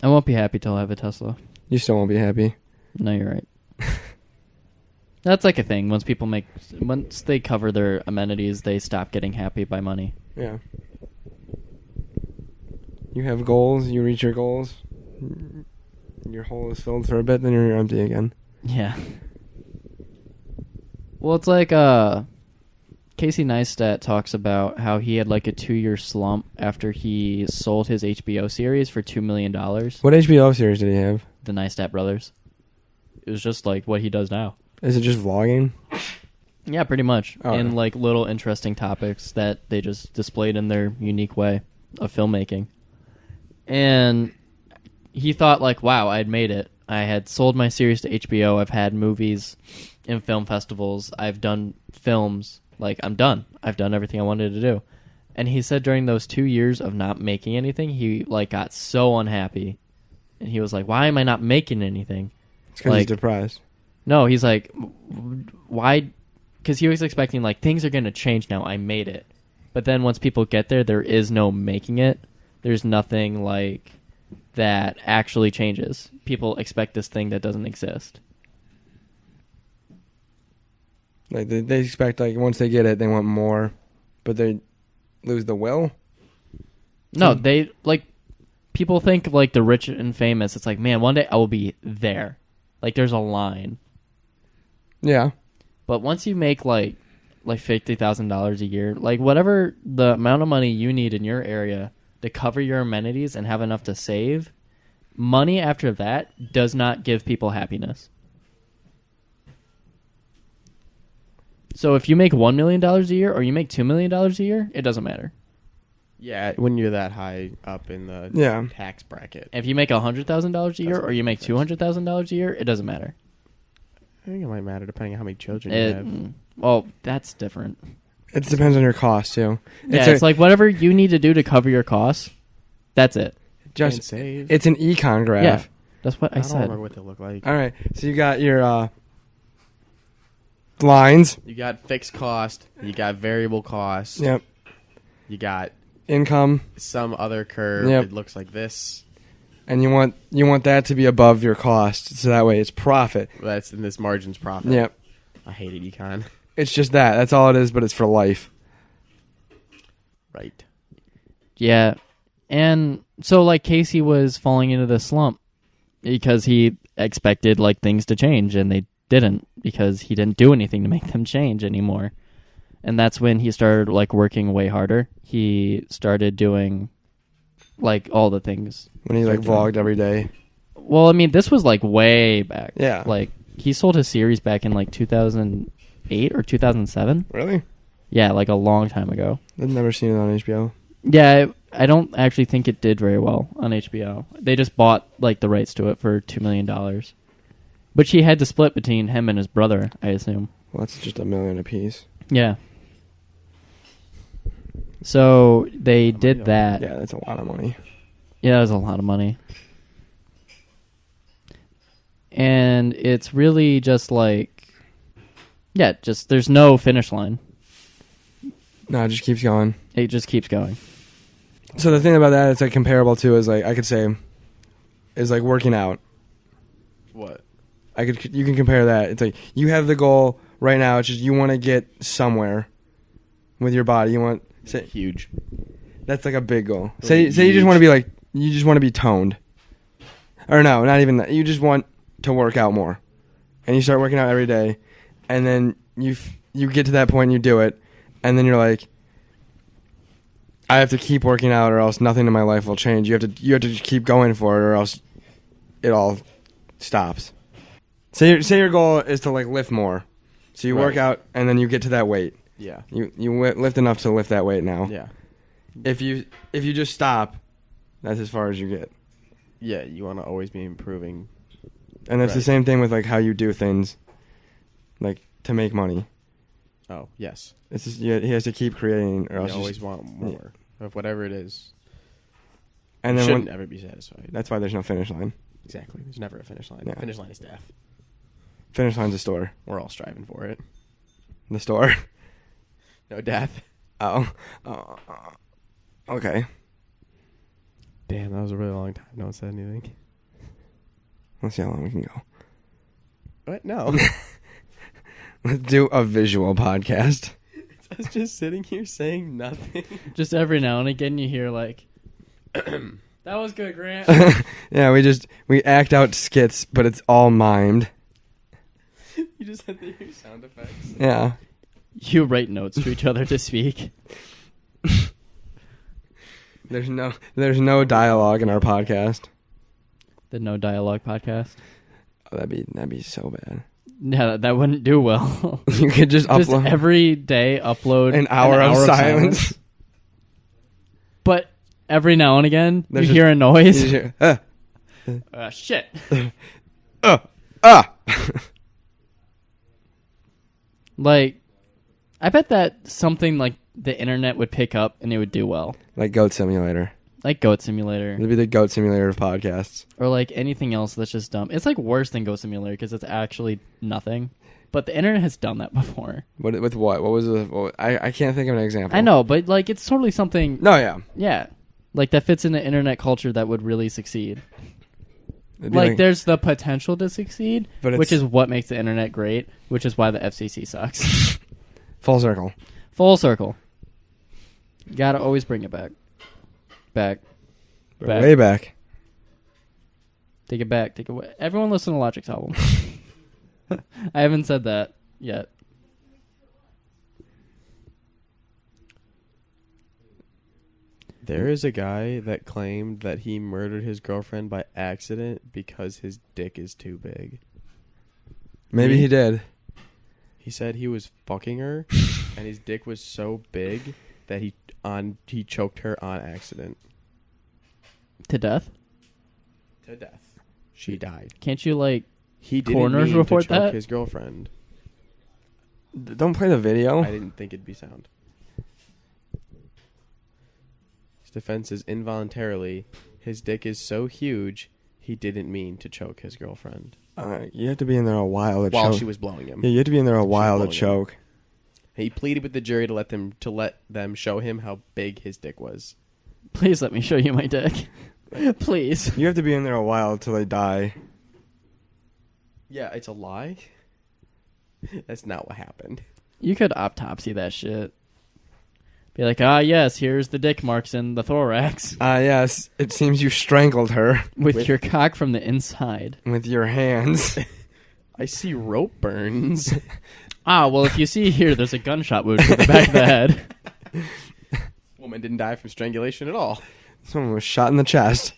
I won't be happy till I have a Tesla. You still won't be happy. No, you're right. That's like a thing. Once they cover their amenities, they stop getting happy by money. Yeah. You have goals, you reach your goals, your hole is filled for a bit, then you're empty again. Yeah. Well, it's like Casey Neistat talks about how he had like a 2-year slump after he sold his HBO series for $2 million. What HBO series did he have? The Neistat Brothers. It was just like what he does now. Is it just vlogging? Yeah, pretty much. Oh. In like little interesting topics that they just displayed in their unique way of filmmaking. And he thought like, wow, I'd made it. I had sold my series to HBO. I've had movies in film festivals. I've done films. Like, I'm done. I've done everything I wanted to do. And he said during those 2 years of not making anything, he like got so unhappy. And he was like, why am I not making anything? It's because he's depressed. No, he's like, why? Because he was expecting like things are going to change now. I made it. But then once people get there, there is no making it. There's nothing like that actually changes. People expect this thing that doesn't exist. Like they expect like once they get it, they want more, but they lose the will. No, they like people think like the rich and famous. It's like, man, one day I will be there. Like there's a line. Yeah. But once you make like $50,000 a year, like whatever the amount of money you need in your area to cover your amenities and have enough to save, money after that does not give people happiness. So if you make $1 million a year or you make $2 million a year, it doesn't matter. Yeah, when you're that high up in the tax bracket. If you make $100,000 a year or you make $200,000 a year, it doesn't matter. I think it might matter depending on how many children you have. Well, that's different. It depends on your cost too. It's like whatever you need to do to cover your costs. That's it. Just save. It's an econ graph. Yeah, that's what I don't said. remember what they look like. All right, so you got your lines. You got fixed cost. You got variable cost. Yep. You got income. Some other curve. Yep. It looks like this. And you want that to be above your cost, so that way it's profit. That's in this margin's profit. Yep. I hated econ. It's just that. That's all it is, but it's for life. Right. Yeah. And so like Casey was falling into the slump because he expected like things to change and they didn't, because he didn't do anything to make them change anymore. And that's when he started like working way harder. He started doing like all the things. When he like vlogged every day. Well, I mean, this was like way back. Yeah. Like he sold his series back in like 2008 or 2007. Really? Yeah, like a long time ago. I've never seen it on HBO. Yeah, I don't actually think it did very well on HBO. They just bought like the rights to it for $2 million. But she had to split between him and his brother, I assume. Well, that's just $1 million apiece. Yeah. So they did that. Yeah, that's a lot of money. Yeah, that was a lot of money. And it's really just like, yeah, just there's no finish line. No, it just keeps going. It just keeps going. So the thing about that, it's like comparable to, is like I could say, is like working out. What? You can compare that. It's like you have the goal right now. It's just you want to get somewhere with your body. You want huge. That's like a big goal. Really say you just want to be like, you just want to be toned. Or no, not even that. You just want to work out more. And you start working out every day, and then you get to that point and you do it, and then you're like, I have to keep working out or else nothing in my life will change. You have to keep going for it or else it all stops. Say your goal is to like lift more. So you work out and then you get to that weight. Yeah. You lift enough to lift that weight now. Yeah. If you just stop, that's as far as you get. Yeah, you want to always be improving. And that's the same thing with like how you do things, like to make money. Oh, yes. It's just he has to keep creating, or else you always want more of whatever it is. And you then shouldn't ever be satisfied. That's why there's no finish line. Exactly. There's never a finish line. Yeah. The finish line is death. Finish line's a store. We're all striving for it. The store. No death. Oh. Okay. Damn, that was a really long time. No one said anything. Let's see how long we can go. What? No. Let's do a visual podcast. I was just sitting here saying nothing. Just every now and again you hear like, that was good, Grant. Yeah, we act out skits, but it's all mimed. You just had to hear sound effects. Yeah. You write notes to each other to speak. There's no dialogue in our podcast. The No Dialogue podcast. Oh, that'd be so bad. Yeah, that wouldn't do well. You could just upload every day upload an hour of silence. But every now and again you There's hear a noise. Hear, Shit. Ah. Like, I bet that something like the internet would pick up and it would do well. Like Goat Simulator. Like Goat Simulator. It'd be the Goat Simulator of podcasts. Or like anything else that's just dumb. It's like worse than Goat Simulator because it's actually nothing. But the internet has done that before. With what? What was the? I can't think of an example. I know, but like it's totally something. No, yeah. Yeah, like that fits into internet culture that would really succeed. It'd be Like there's the potential to succeed, But which it's- is what makes the internet great, which is why the FCC sucks. full circle. Full circle. You gotta always bring it back. Back. Back. Way back. Take it back. Take it away. Everyone listen to Logic's album. I haven't said that yet. There is a guy that claimed that he murdered his girlfriend by accident because his dick is too big. Maybe he did. He said he was fucking her, and his dick was so big that he choked her on accident. To death? To death. She died. Can't you like... He didn't Coroners mean report to choke that? his girlfriend. Don't play the video. I didn't think it'd be sound. His defense is involuntarily, his dick is so huge, he didn't mean to choke his girlfriend. You have to be in there a while to While choke. she was blowing him. Yeah, you have to be in there a while to blowing him. choke. He pleaded with the jury to let them show him how big his dick was. Please let me show you my dick. Please. You have to be in there a while till they die. Yeah, it's a lie. That's not what happened. You could autopsy that shit. Be like, yes, here's the dick marks in the thorax. Yes, it seems you strangled her With your cock from the inside. with your hands. I see rope burns. Well, if you see here, there's a gunshot wound to the back of the head. Woman didn't die from strangulation at all. Someone was shot in the chest.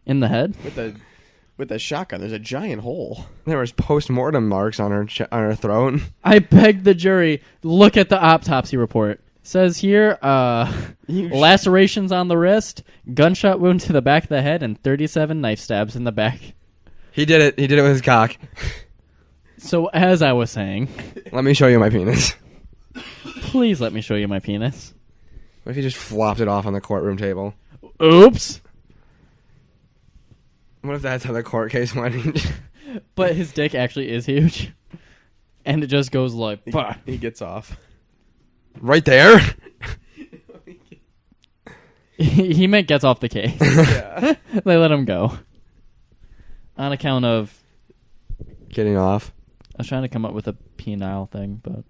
In the head? With the shotgun, there's a giant hole. There was post-mortem marks on her on her throat. I begged the jury, look at the autopsy report. Says here, lacerations on the wrist, gunshot wound to the back of the head, and 37 knife stabs in the back. He did it. He did it with his cock. So as I was saying, Let me show you my penis. please let me show you my penis. What if he just flopped it off on the courtroom table? Oops. What if that's how the court case went? But his dick actually is huge. And it just goes like, bah. He gets off. Right there? He meant gets off the case. Yeah. They let him go. On account of... Getting off. I was trying to come up with a penile thing, but...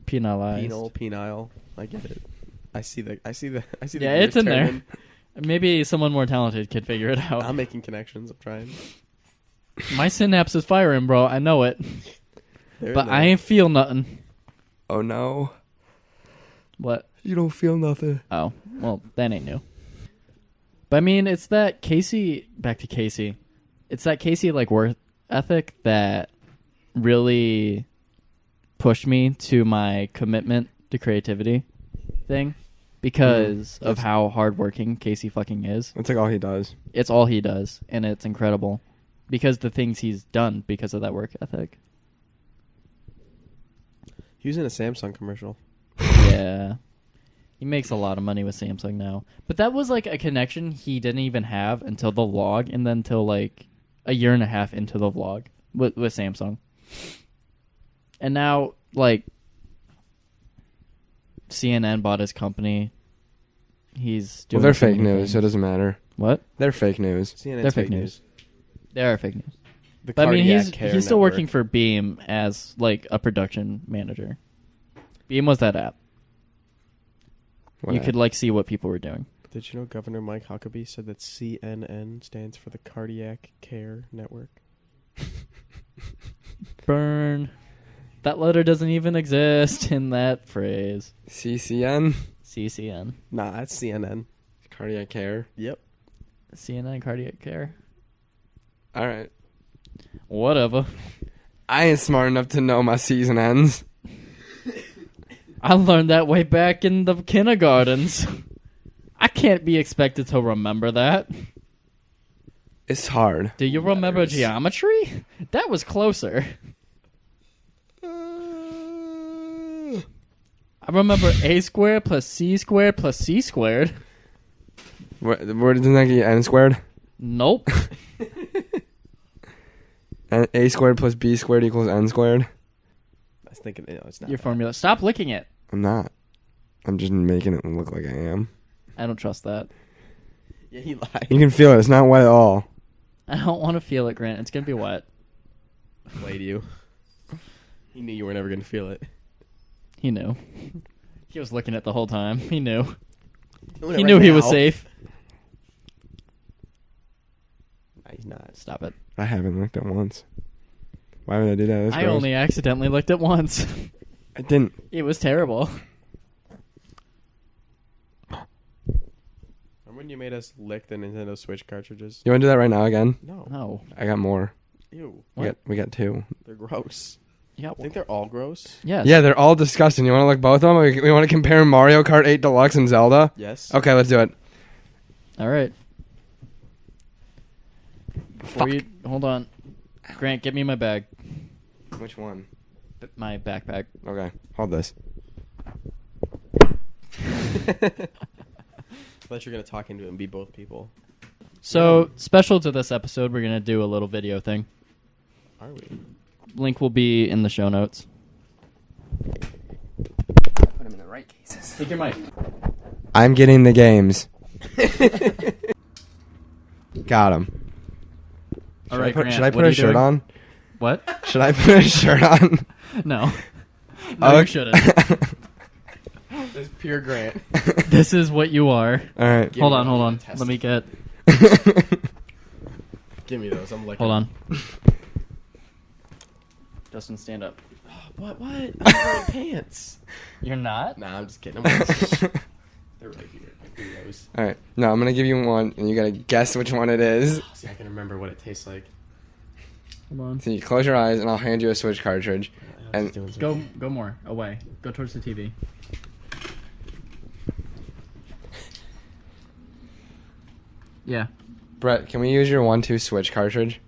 Penalized. Penile. I get it. I see the Yeah, it's in there. Maybe someone more talented could figure it out. I'm making connections. I'm trying. My synapse is firing, bro. I know it. But I ain't feel nothing. Oh no. What? You don't feel nothing. Oh, well, that ain't new. But I mean, it's that Casey... Back to Casey. It's that Casey, like, work ethic that really pushed me to my commitment to creativity thing. Because of how hardworking Casey fucking is. That's like all he does. It's all he does, and it's incredible. Because the things he's done because of that work ethic. He was in a Samsung commercial. Yeah. He makes a lot of money with Samsung now. But that was like a connection he didn't even have until the vlog, and then until like a year and a half into the vlog with Samsung. And now, like, CNN bought his company. He's doing... Well, they're fake so many news, things. so it doesn't matter. What? They're fake news. CNN's They're fake news. They are fake news. The But I mean, Cardiac he's Care still Network. working for Beam as like a production manager. Beam was that app. You could like see what people were doing. Did you know Governor Mike Huckabee said that CNN stands for the Cardiac Care Network? Burn. That letter doesn't even exist in that phrase. CCN. CCN. Nah, that's CNN. Cardiac care. Yep. CNN Cardiac Care. All right. Whatever. I ain't smart enough to know my season ends. I learned that way back in the kindergartens. I can't be expected to remember that. It's hard. Do you remember Letters. geometry? That was closer. I remember a squared plus c squared plus c squared. Where doesn't that get you n squared? Nope. And a squared plus b squared equals n squared? I was thinking, it's not Your that. formula. Stop licking it. I'm not. I'm just making it look like I am. I don't trust that. Yeah, he lied. You can feel it. It's not wet at all. I don't want to feel it, Grant. It's gonna be wet. Played you. He knew you were never going to feel it. He knew. He was looking at the whole time. He knew. Doing it He right knew he was now. safe. No, he's not. Stop it. I haven't looked at once. Why would I do that? That's I gross. only accidentally licked it once. I didn't. It was terrible. Remember when you made us lick the Nintendo Switch cartridges? You want to do that right now again? No. No. I got more. Ew. We got two. They're gross. Yeah. I think they're all gross. Yes. Yeah, they're all disgusting. You want to look both of them? We want to compare Mario Kart 8 Deluxe and Zelda? Yes. Okay, let's do it. All right. Before you hold on, Grant, give me my bag. Which one? My backpack. Okay, hold this. I thought you were going to talk into it and be both people. So, special to this episode, we're gonna do a little video thing. Are we? Link will be in the show notes. Put them in the right cases. Take your mic. I'm getting the games. Got them. All right, Grant, should I what put are a you shirt doing? on? What? Should I put a shirt on? No. No, you shouldn't. There's pure Grant. This is what you are. All right. Give Hold me on, hold on. test Let me it. get. Give me those. I'm licking. Hold on. Justin, stand up. What? I'm wearing pants. You're not? Nah, I'm just kidding. I'm wearing They're right here. I do those. All right. No, I'm gonna give you one, and you gotta guess which one it is. See, I can remember what it tastes like. Hold on. So you close your eyes, and I'll hand you a Switch cartridge. I'm And- just doing Go more away. Go towards the TV. Yeah. Brett, can we use your 1-2 Switch cartridge?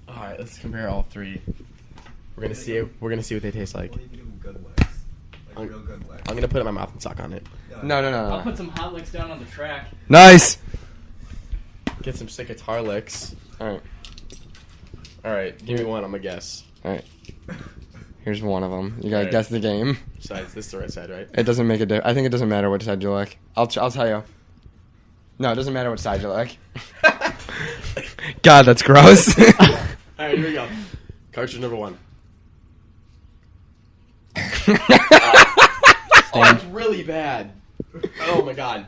All right, let's compare all three. We're gonna see. We're gonna see what they taste like. What if you do good wax? Like I'm- real good wax. I'm gonna put it in my mouth and suck on it. No. I'll put some hot licks down on the track. Nice. Get some sick guitar licks. All right. All right, give me one. I'm gonna guess. All right. Here's one of them. You gotta Alright. guess the game. Besides, this is the right side, right? It doesn't make a difference. I think it doesn't matter which side you like. I'll tell you. No, it doesn't matter which side you like. God, that's gross. All right, here we go. Cartridge number one. Oh, it's really bad. Oh my god.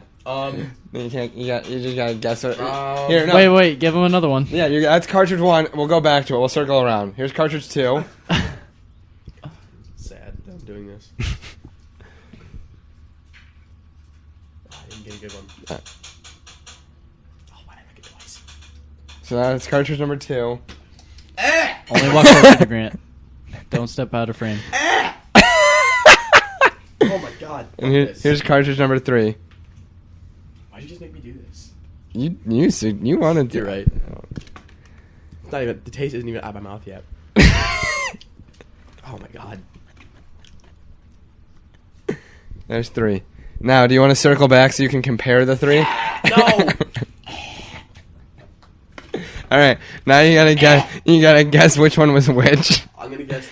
You can't. You just gotta guess it. Um, Here, no. Wait, give him another one. Yeah, that's cartridge 1. We'll go back to it. We'll circle around. Here's cartridge 2. sad that I'm doing this. I didn't get a good one. Oh, why did I make it twice? So that's cartridge number 2. Only walk closer to Grant. Don't step out of frame. Oh my god. And Fuck this. here's cartridge number 3. Why'd you just make me do this? You wanted to. You're right. It's not even, the taste isn't even out of my mouth yet. Oh my god. There's 3. Now, do you want to circle back so you can compare the 3? No! All right. Now you gotta guess. You gotta guess which one was which. I'm gonna guess.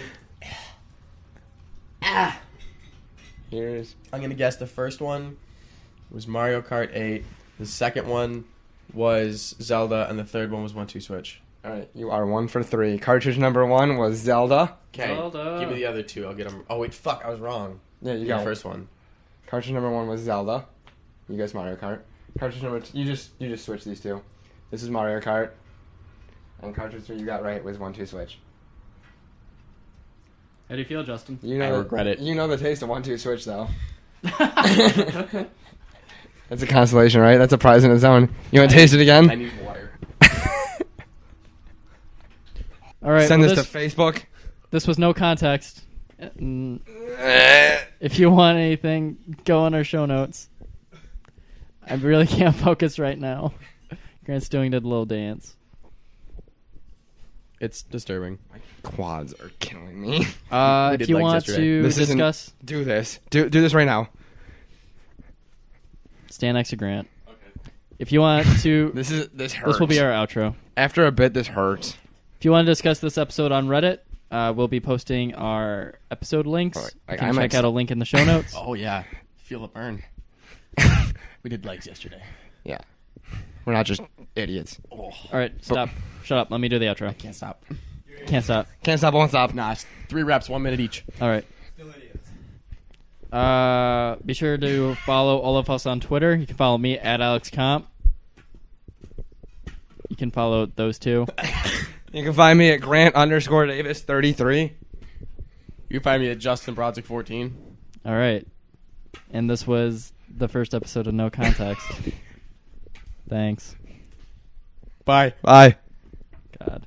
Here's. I'm gonna guess the first one was Mario Kart 8. The second one was Zelda, and the third one was 1-2 Switch. All right. You are 1 for 3. Cartridge number 1 was Zelda. Okay. Zelda. Give me the other two. I'll get them. Oh wait, fuck! I was wrong. Yeah, you The got it. first one. Cartridge number 1 was Zelda. You guys Mario Kart. Cartridge number 2. You just switch these two. This is Mario Kart. And cartridge 3 you got right was 1-2 Switch. How do you feel, Justin? You know I regret it. You know the taste of 1-2 Switch though. That's a consolation, right? That's a prize in its own. You want to taste it I again? need water. All right. Send well, this to Facebook. This was no context. If you want anything, go on our show notes. I really can't focus right now. Grant's doing the little dance. It's disturbing. My quads are killing me. did If you legs want yesterday. to This isn't- discuss, Do this. Do this right now. stand next to Grant. If you want to, This hurts. this will be our outro. After a bit, this hurts. If you want to discuss this episode on Reddit, we'll be posting our episode links. Like, You can I might check out a link in the show notes. Oh yeah, feel it burn. We did legs yesterday. Yeah. We're not just idiots. Oh, All right, stop. Shut up. Let me do the outro. can't stop. Can't stop. Can't stop, won't stop. Nah, it's 3 reps, 1 minute each. All right. Be sure to follow all of us on Twitter. You can follow me at Alex Kaump. You can follow those two. You can find me at Grant_Davis33. You can find me at Justin Brodzik 14. All right. And this was the first episode of No Context. Thanks. Bye. Bye. God.